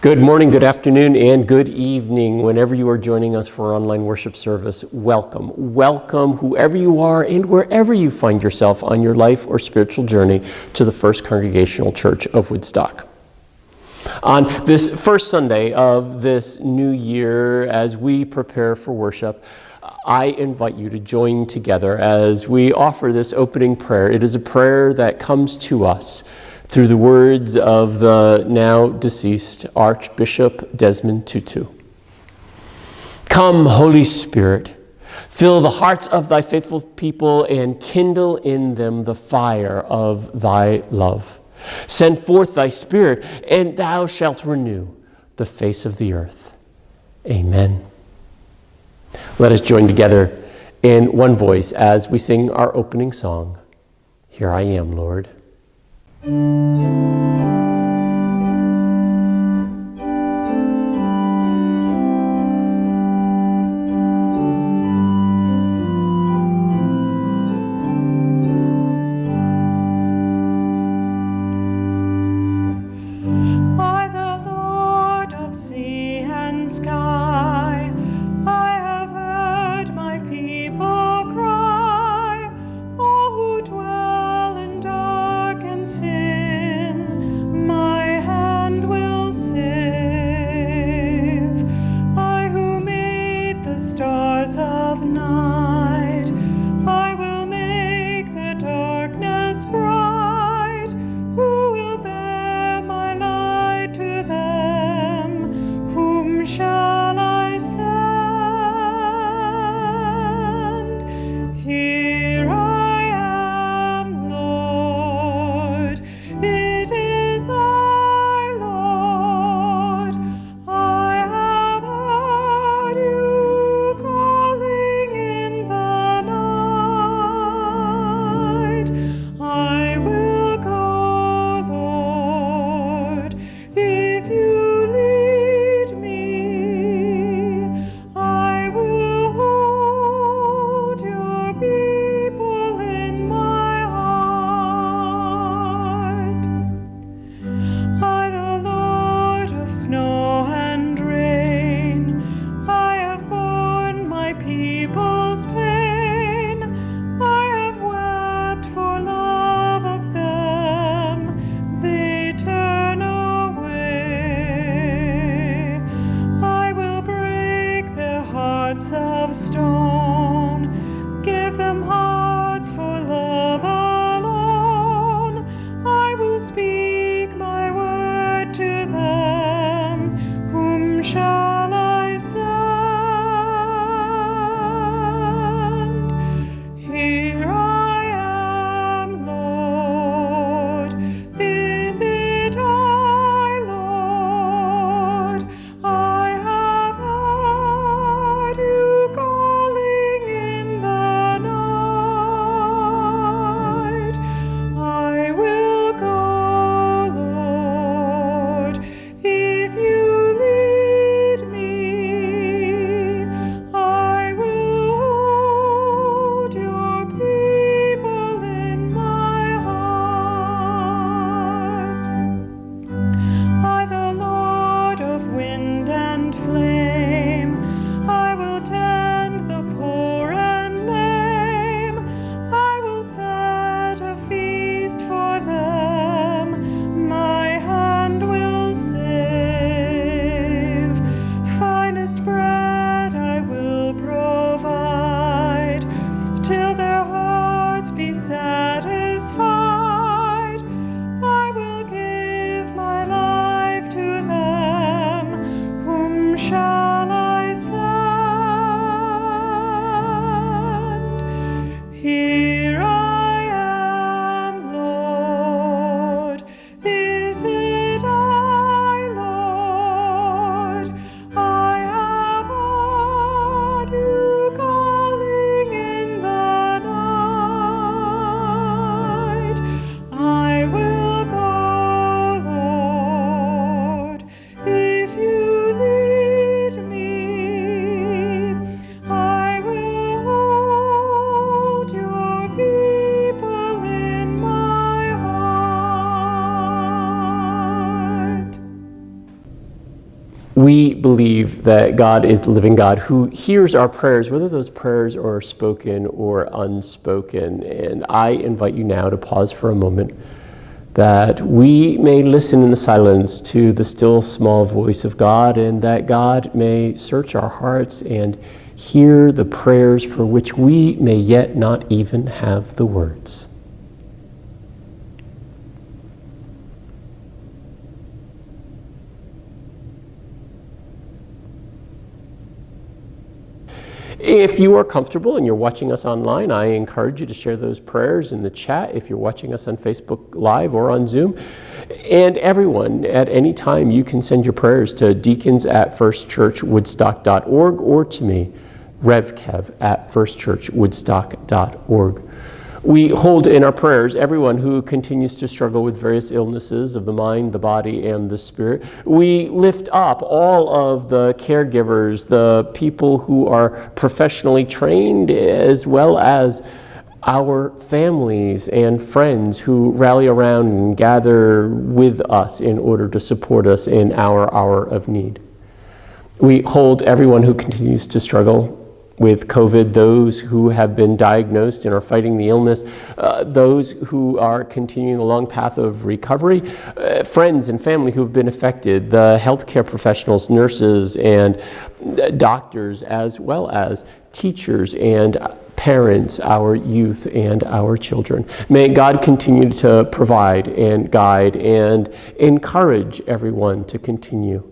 Good morning, good afternoon, and good evening. Whenever you are joining us for our online worship service, welcome. Welcome, whoever you are and wherever you find yourself on your life or spiritual journey, to the First Congregational Church of Woodstock. On this first Sunday of this new year, as we prepare for worship, I invite you to join together as we offer this opening prayer. It is a prayer that comes to us through the words of the now deceased Archbishop Desmond Tutu. Come, Holy Spirit, fill the hearts of thy faithful people and kindle in them the fire of thy love. Send forth thy Spirit, and thou shalt renew the face of the earth. Amen. Let us join together in one voice as we sing our opening song, Here I Am, Lord. Sin, We believe that God is the living God who hears our prayers, whether those prayers are spoken or unspoken. And I invite you now to pause for a moment, that we may listen in the silence to the still small voice of God, and that God may search our hearts and hear the prayers for which we may yet not even have the words. If you are comfortable and you're watching us online, I encourage you to share those prayers in the chat if you're watching us on Facebook Live or on Zoom. And everyone, at any time, you can send your prayers to deacons@firstchurchwoodstock.org or to me, revkev@firstchurchwoodstock.org. We hold in our prayers everyone who continues to struggle with various illnesses of the mind, the body, and the spirit. We lift up all of the caregivers, the people who are professionally trained, as well as our families and friends who rally around and gather with us in order to support us in our hour of need. We hold everyone who continues to struggle with COVID, those who have been diagnosed and are fighting the illness, those who are continuing the long path of recovery, friends and family who have been affected, the healthcare professionals, nurses and doctors, as well as teachers and parents, our youth and our children. May God continue to provide and guide and encourage everyone to continue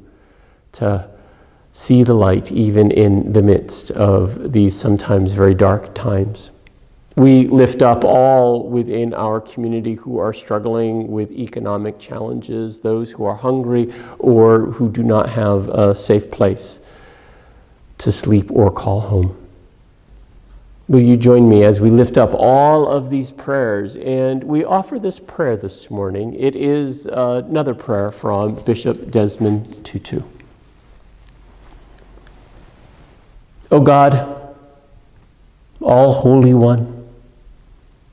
to see the light even in the midst of these sometimes very dark times. We lift up all within our community who are struggling with economic challenges, those who are hungry or who do not have a safe place to sleep or call home. Will you join me as we lift up all of these prayers? And we offer this prayer this morning. It is another prayer from Bishop Desmond Tutu. O God, all Holy One,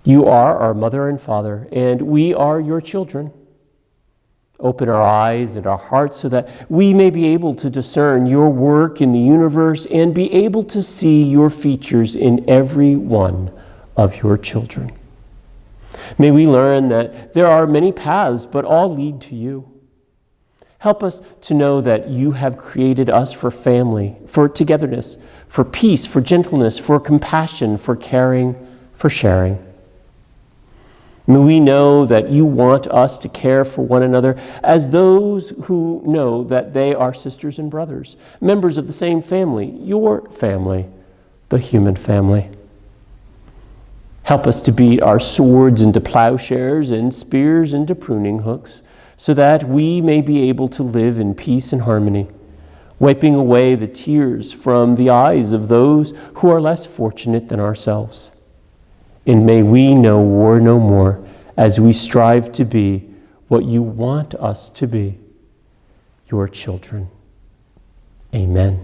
you are our Mother and Father, and we are your children. Open our eyes and our hearts so that we may be able to discern your work in the universe and be able to see your features in every one of your children. May we learn that there are many paths, but all lead to you. Help us to know that you have created us for family, for togetherness, for peace, for gentleness, for compassion, for caring, for sharing. May we know that you want us to care for one another as those who know that they are sisters and brothers, members of the same family, your family, the human family. Help us to beat our swords into plowshares and spears into pruning hooks, so that we may be able to live in peace and harmony, wiping away the tears from the eyes of those who are less fortunate than ourselves. And may we know war no more as we strive to be what you want us to be, your children. Amen.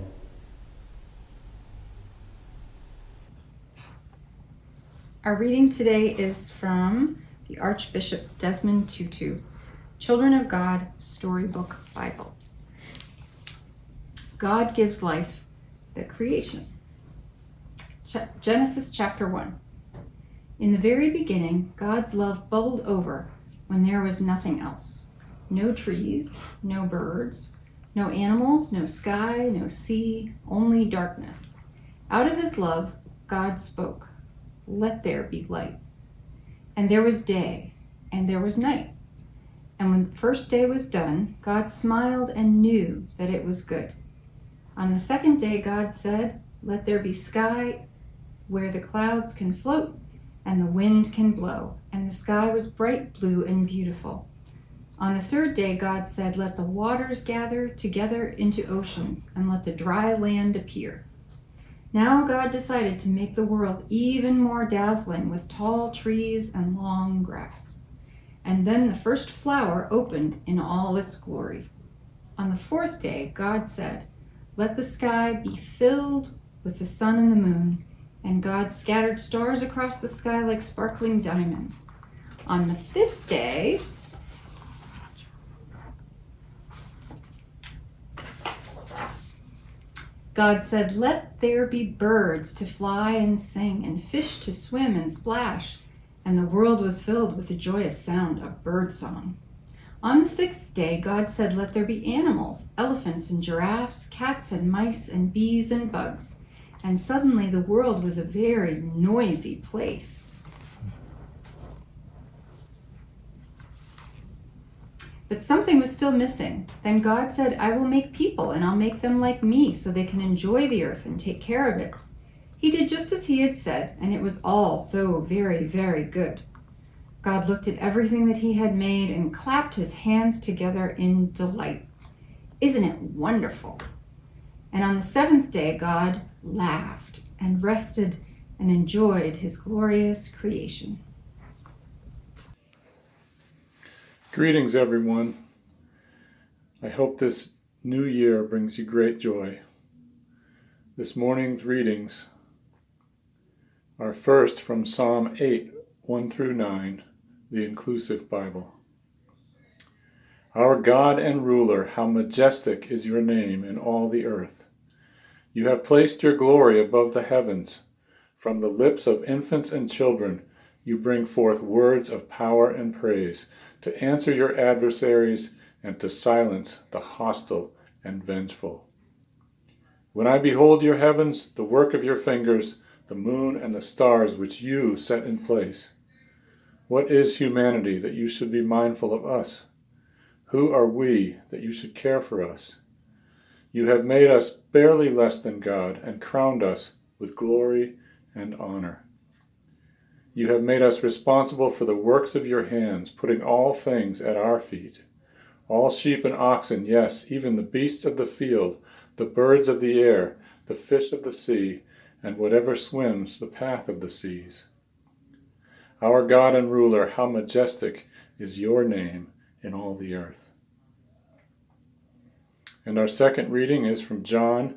Our reading today is from the Archbishop Desmond Tutu, Children of God Storybook Bible. God gives life, the creation. Genesis chapter 1. In the very beginning, God's love bubbled over when there was nothing else. No trees, no birds, no animals, no sky, no sea, only darkness. Out of his love, God spoke, "Let there be light." And there was day, and there was night. And when the first day was done, God smiled and knew that it was good. On the second day, God said, "Let there be sky where the clouds can float and the wind can blow." And the sky was bright blue and beautiful. On the third day, God said, "Let the waters gather together into oceans and let the dry land appear." Now God decided to make the world even more dazzling with tall trees and long grass. And then the first flower opened in all its glory. On the fourth day, God said, "Let the sky be filled with the sun and the moon." And God scattered stars across the sky like sparkling diamonds. On the fifth day, God said, "Let there be birds to fly and sing, and fish to swim and splash." And the world was filled with the joyous sound of birdsong. On the sixth day, God said, "Let there be animals, elephants and giraffes, cats and mice and bees and bugs." And suddenly the world was a very noisy place. But something was still missing. Then God said, "I will make people, and I'll make them like me, so they can enjoy the earth and take care of it." He did just as he had said, and it was all so very, very good. God looked at everything that he had made and clapped his hands together in delight. "Isn't it wonderful?" And on the seventh day, God laughed and rested and enjoyed his glorious creation. Greetings, everyone. I hope this new year brings you great joy. This morning's readings are first from Psalm 8, 1 through 9, the Inclusive Bible. Our God and ruler, how majestic is your name in all the earth. You have placed your glory above the heavens. From the lips of infants and children, you bring forth words of power and praise, to answer your adversaries and to silence the hostile and vengeful. When I behold your heavens, the work of your fingers, the moon and the stars which you set in place. What is humanity that you should be mindful of us? Who are we that you should care for us? You have made us barely less than God and crowned us with glory and honor. You have made us responsible for the works of your hands, putting all things at our feet. All sheep and oxen, yes, even the beasts of the field, the birds of the air, the fish of the sea, and whatever swims the path of the seas. Our God and ruler, how majestic is your name in all the earth. And our second reading is from John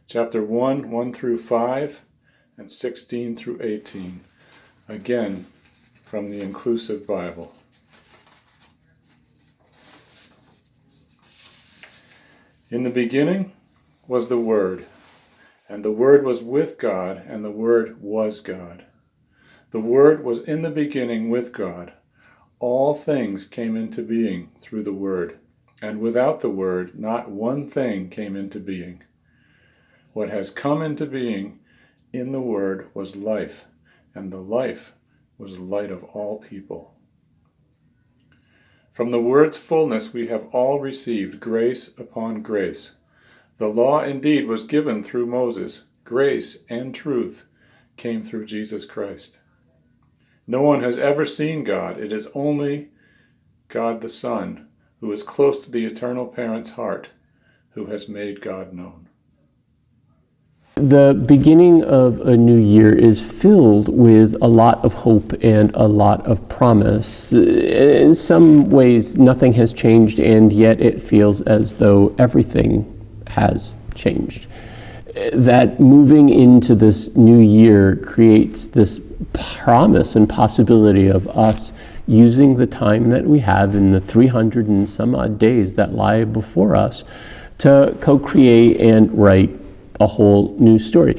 chapter 1, 1 through 5, and 16 through 18. Again, from the Inclusive Bible. In the beginning was the Word, and the Word was with God, and the Word was God. The Word was in the beginning with God. All things came into being through the Word, and without the Word, not one thing came into being. What has come into being in the Word was life, and the life was the light of all people. From the Word's fullness we have all received grace upon grace. The law indeed was given through Moses. Grace and truth came through Jesus Christ. No one has ever seen God. It is only God the Son, who is close to the eternal parent's heart, who has made God known. The beginning of a new year is filled with a lot of hope and a lot of promise. In some ways, nothing has changed, and yet it feels as though everything has changed. That moving into this new year creates this promise and possibility of us using the time that we have in the 300 and some odd days that lie before us to co-create and write a whole new story.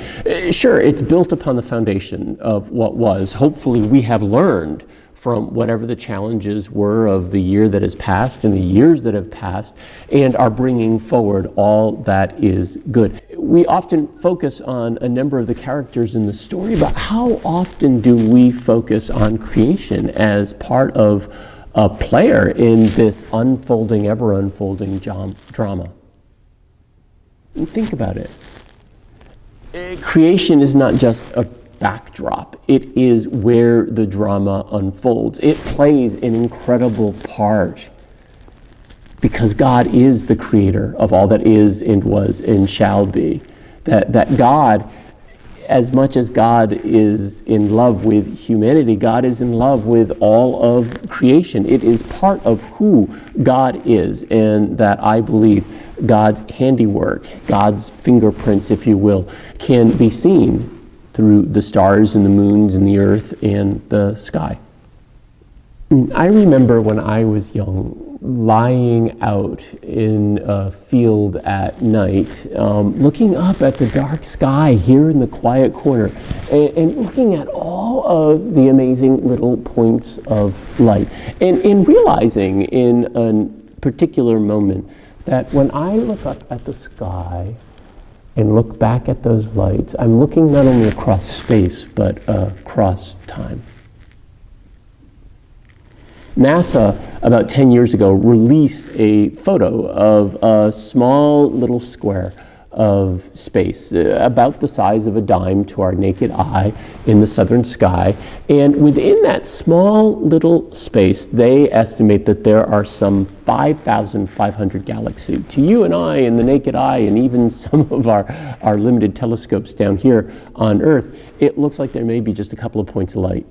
Sure, it's built upon the foundation of what was. Hopefully we have learned from whatever the challenges were of the year that has passed and the years that have passed, and are bringing forward all that is good. We often focus on a number of the characters in the story, but how often do we focus on creation as part of a player in this unfolding, ever unfolding drama? And think about it. Creation is not just a backdrop. It is where the drama unfolds. It plays an incredible part because God is the creator of all that is and was and shall be. That God, as much as God is in love with humanity, God is in love with all of creation. It is part of who God is, and that I believe God's handiwork, God's fingerprints, if you will, can be seen through the stars and the moons and the earth and the sky. I remember when I was young, lying out in a field at night, looking up at the dark sky here in the quiet corner, and looking at all of the amazing little points of light, and realizing in a particular moment that when I look up at the sky and look back at those lights, I'm looking not only across space, but across time. NASA, about 10 years ago, released a photo of a small little square of space, about the size of a dime to our naked eye in the southern sky. And within that small little space, they estimate that there are some 5,500 galaxies. To you and I and the naked eye, and even some of our limited telescopes down here on Earth, it looks like there may be just a couple of points of light.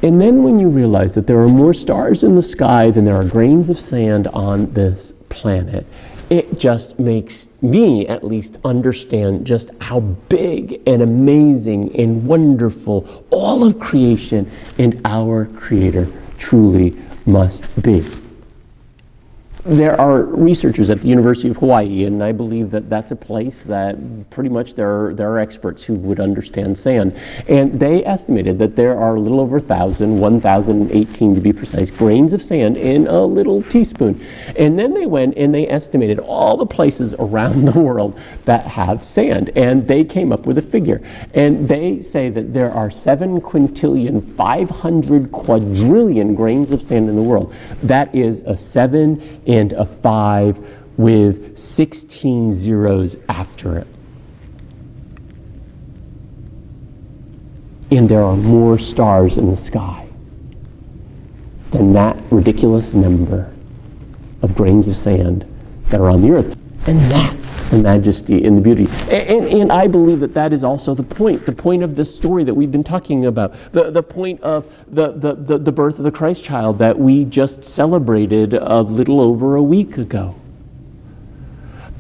And then when you realize that there are more stars in the sky than there are grains of sand on this planet, it just makes me, at least, understand just how big and amazing and wonderful all of creation and our Creator truly must be. There are researchers at the University of Hawaii, and I believe that that's a place that pretty much there are experts who would understand sand. And they estimated that there are a little over 1,018 to be precise, grains of sand in a little teaspoon. And then they went and they estimated all the places around the world that have sand. And they came up with a figure. And they say that there are 7,500,000,000,000 quadrillion grains of sand in the world. That is a 7 and a 5 with 16 zeros after it. And there are more stars in the sky than that ridiculous number of grains of sand that are on the earth. And that's the majesty and the beauty. And I believe that that is also the point of this story that we've been talking about, the point of the birth of the Christ child that we just celebrated a little over a week ago.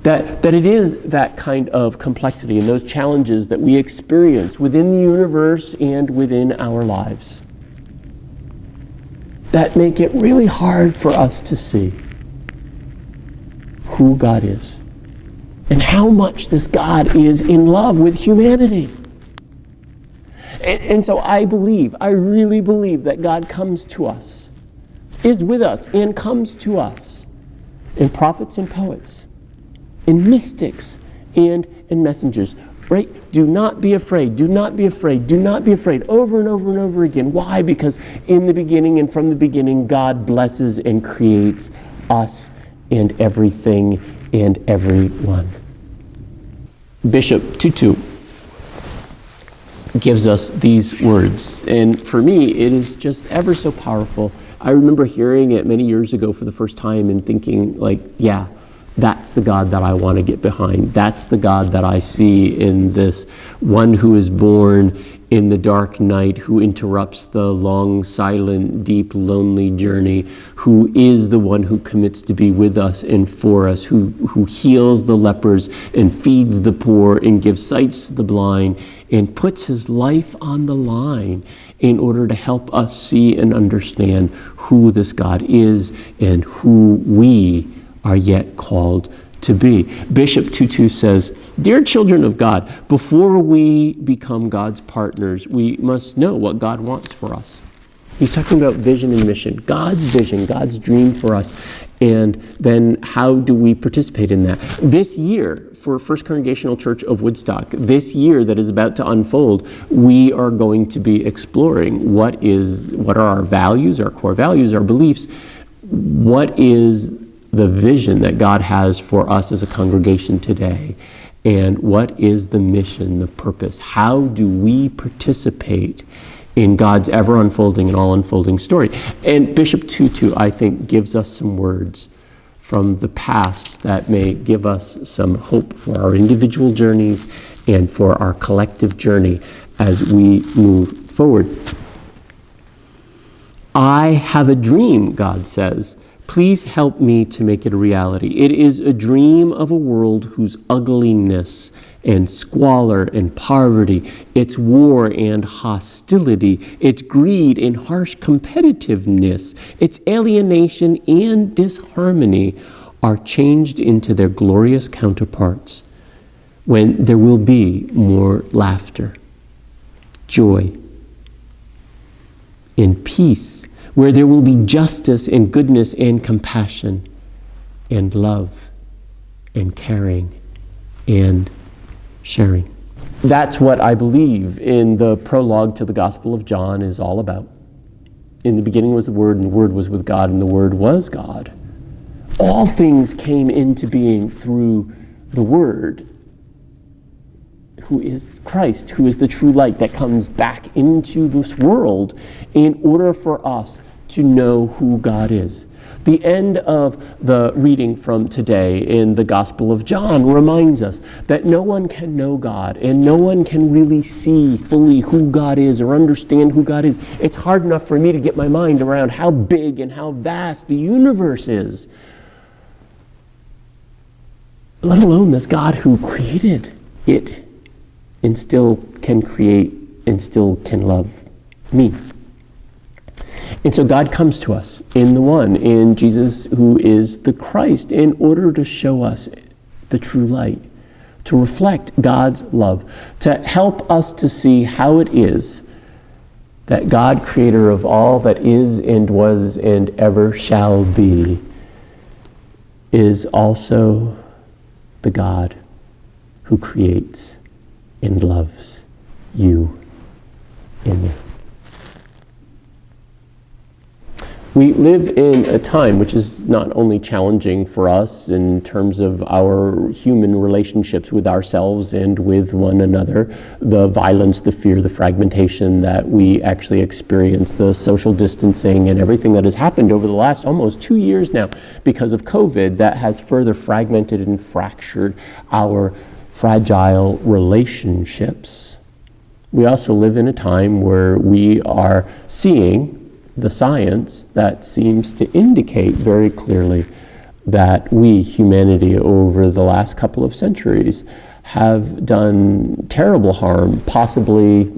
That it is that kind of complexity and those challenges that we experience within the universe and within our lives that make it really hard for us to see who God is and how much this God is in love with humanity. And so I really believe that God comes to us, is with us, and comes to us in prophets and poets, in mystics and in messengers. Right? Do not be afraid. Do not be afraid. Do not be afraid. Over and over and over again. Why? Because in the beginning and from the beginning, God blesses and creates us and everything and everyone. Bishop Tutu gives us these words, and for me it is just ever so powerful. I remember hearing it many years ago for the first time and thinking, like, yeah, that's the God that I want to get behind. That's the God that I see in this one who is born in the dark night, who interrupts the long, silent, deep, lonely journey, who is the one who commits to be with us and for us, who heals the lepers and feeds the poor and gives sight to the blind and puts his life on the line in order to help us see and understand who this God is and who we are yet called to be. Bishop Tutu says, "Dear children of God, before we become God's partners, we must know what God wants for us." He's talking about vision and mission, God's vision, God's dream for us. And then how do we participate in that? This year, for First Congregational Church of Woodstock, this year that is about to unfold, we are going to be exploring what are our values, our core values, our beliefs, what is the vision that God has for us as a congregation today, and what is the mission, the purpose? How do we participate in God's ever unfolding and all unfolding story? And Bishop Tutu, I think, gives us some words from the past that may give us some hope for our individual journeys and for our collective journey as we move forward. I have a dream, God says, Please help me to make it a reality. It is a dream of a world whose ugliness and squalor and poverty, its war and hostility, its greed and harsh competitiveness, its alienation and disharmony are changed into their glorious counterparts when there will be more laughter, joy, and peace, where there will be justice and goodness and compassion and love and caring and sharing. That's what I believe in the prologue to the Gospel of John is all about. In the beginning was the Word, and the Word was with God, and the Word was God. All things came into being through the Word, who is Christ, who is the true light that comes back into this world in order for us to know who God is. The end of the reading from today in the Gospel of John reminds us that no one can know God and no one can really see fully who God is or understand who God is. It's hard enough for me to get my mind around how big and how vast the universe is, let alone this God who created it and still can create and still can love me. And so God comes to us in the one, in Jesus who is the Christ, in order to show us the true light, to reflect God's love, to help us to see how it is that God, creator of all that is and was and ever shall be, is also the God who creates and loves you and me. We live in a time which is not only challenging for us in terms of our human relationships with ourselves and with one another, the violence, the fear, the fragmentation that we actually experience, the social distancing and everything that has happened over the last almost 2 years now because of COVID that has further fragmented and fractured our fragile relationships. We also live in a time where we are seeing the science that seems to indicate very clearly that we, humanity, over the last couple of centuries have done terrible harm, possibly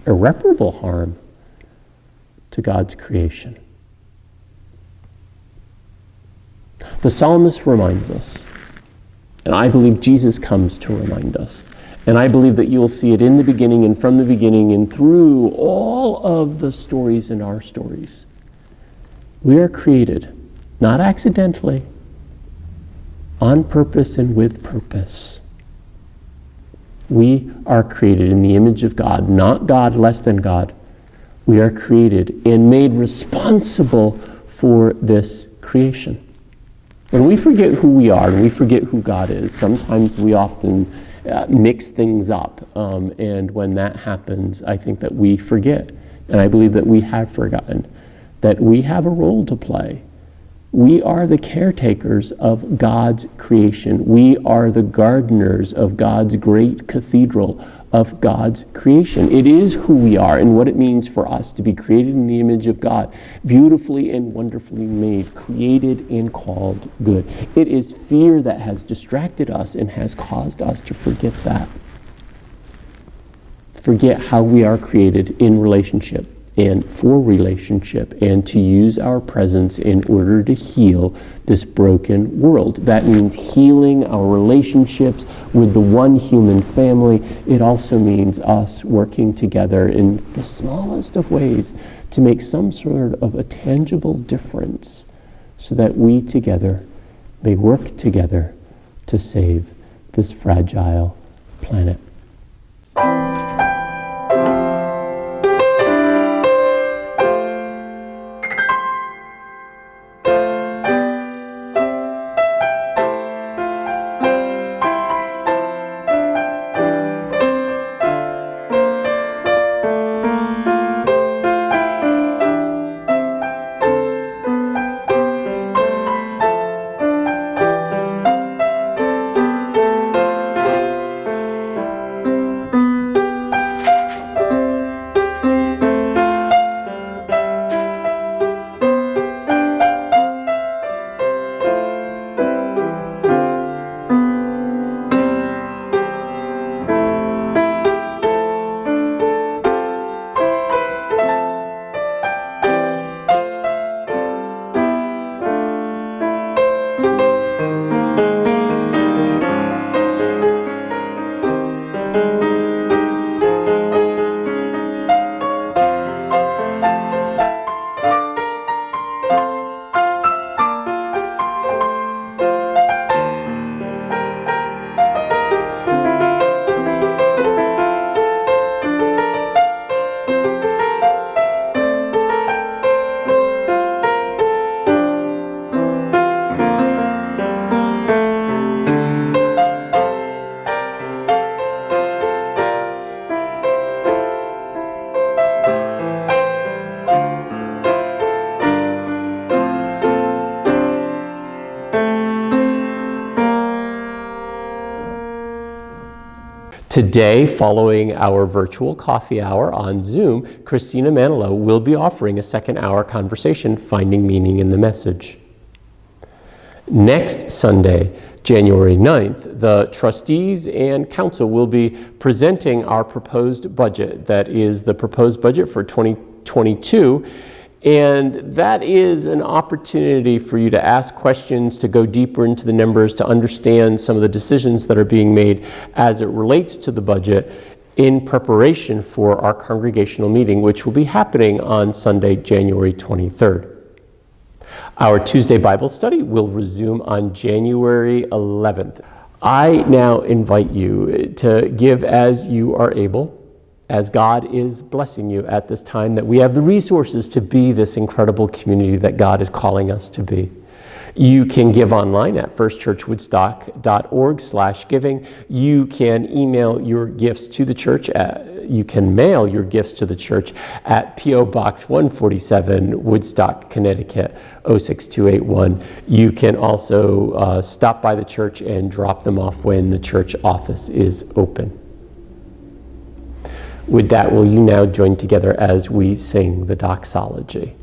irreparable harm, to God's creation. The psalmist reminds us, and I believe Jesus comes to remind us, and I believe that you'll see it in the beginning and from the beginning and through all of the stories in our stories. We are created, not accidentally, on purpose and with purpose. We are created in the image of God, not God less than God. We are created and made responsible for this creation. When we forget who we are and we forget who God is, sometimes we often mix things up. And when that happens, I think that we forget. And I believe that we have forgotten that we have a role to play. We are the caretakers of God's creation. We are the gardeners of God's great cathedral of God's creation. It is who we are and what it means for us to be created in the image of God, beautifully and wonderfully made, created and called good. It is fear that has distracted us and has caused us to forget that. Forget how we are created in relationship and for relationship, and to use our presence in order to heal this broken world. That means healing our relationships with the one human family. It also means us working together in the smallest of ways to make some sort of a tangible difference so that we together may work together to save this fragile planet. Today, following our virtual coffee hour on Zoom, Christina Manilow will be offering a second-hour conversation, Finding Meaning in the Message. Next Sunday, January 9th, the trustees and council will be presenting our proposed budget. That is the proposed budget for 2022. And that is an opportunity for you to ask questions, to go deeper into the numbers, to understand some of the decisions that are being made as it relates to the budget in preparation for our congregational meeting, which will be happening on Sunday, January 23rd. Our Tuesday Bible study will resume on January 11th. I now invite you to give as you are able, as God is blessing you at this time, that we have the resources to be this incredible community that God is calling us to be. You can give online at firstchurchwoodstock.org/giving. You can email your gifts to the church you can mail your gifts to the church at P.O. Box 147, Woodstock, Connecticut, 06281. You can also stop by the church and drop them off when the church office is open. With that, will you now join together as we sing the Doxology?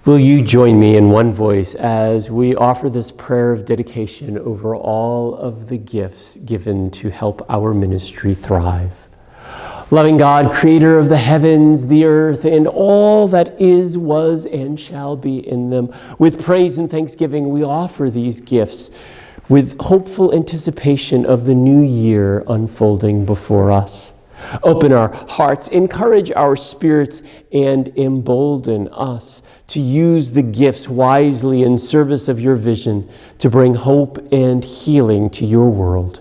Will you join me in one voice as we offer this prayer of dedication over all of the gifts given to help our ministry thrive? Loving God, creator of the heavens, the earth, and all that is, was, and shall be in them, with praise and thanksgiving we offer these gifts with hopeful anticipation of the new year unfolding before us. Open our hearts, encourage our spirits, and embolden us to use the gifts wisely in service of your vision to bring hope and healing to your world.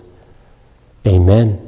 Amen.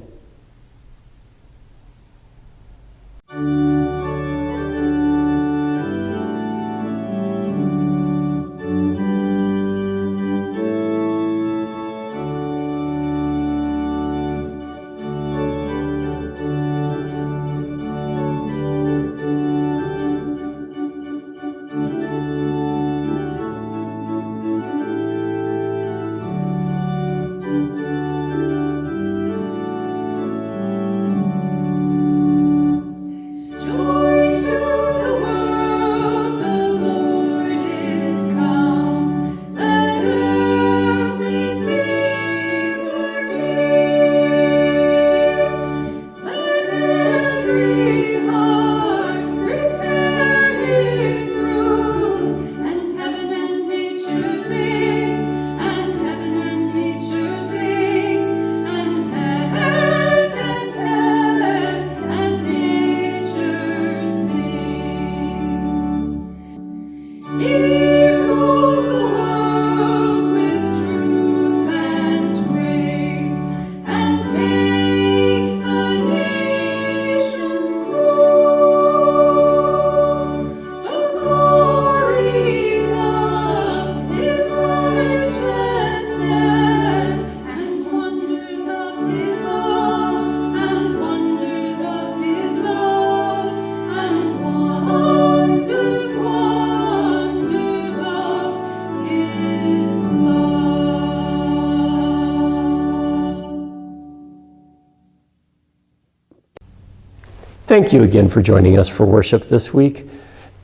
Thank you again for joining us for worship this week.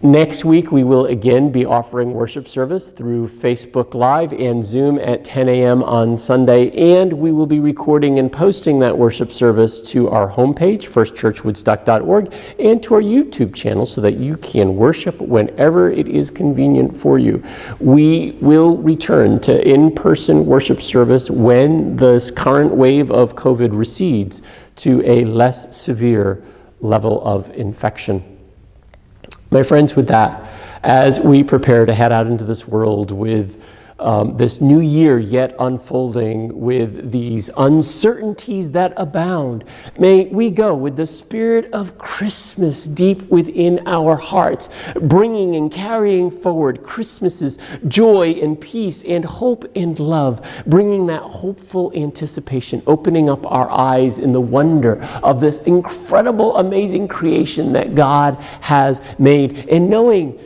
Next week, we will again be offering worship service through Facebook Live and Zoom at 10 a.m. on Sunday, and we will be recording and posting that worship service to our homepage, firstchurchwoodstock.org, and to our YouTube channel so that you can worship whenever it is convenient for you. We will return to in-person worship service when this current wave of COVID recedes to a less severe level of infection. My friends, with that, as we prepare to head out into this world with this new year yet unfolding with these uncertainties that abound, may we go with the spirit of Christmas deep within our hearts, bringing and carrying forward Christmas's joy and peace and hope and love, bringing that hopeful anticipation, opening up our eyes in the wonder of this incredible, amazing creation that God has made, and knowing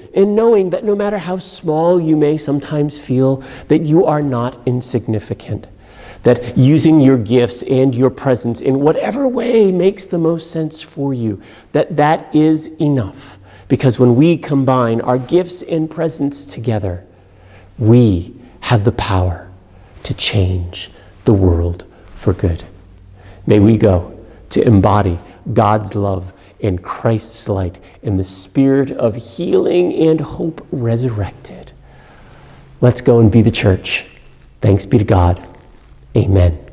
that no matter how small you may sometimes feel, that you are not insignificant, that using your gifts and your presence in whatever way makes the most sense for you, that is enough. Because when we combine our gifts and presence together, we have the power to change the world for good. May we go to embody God's love and Christ's light in the spirit of healing and hope resurrected. Let's go and be the church. Thanks be to God. Amen.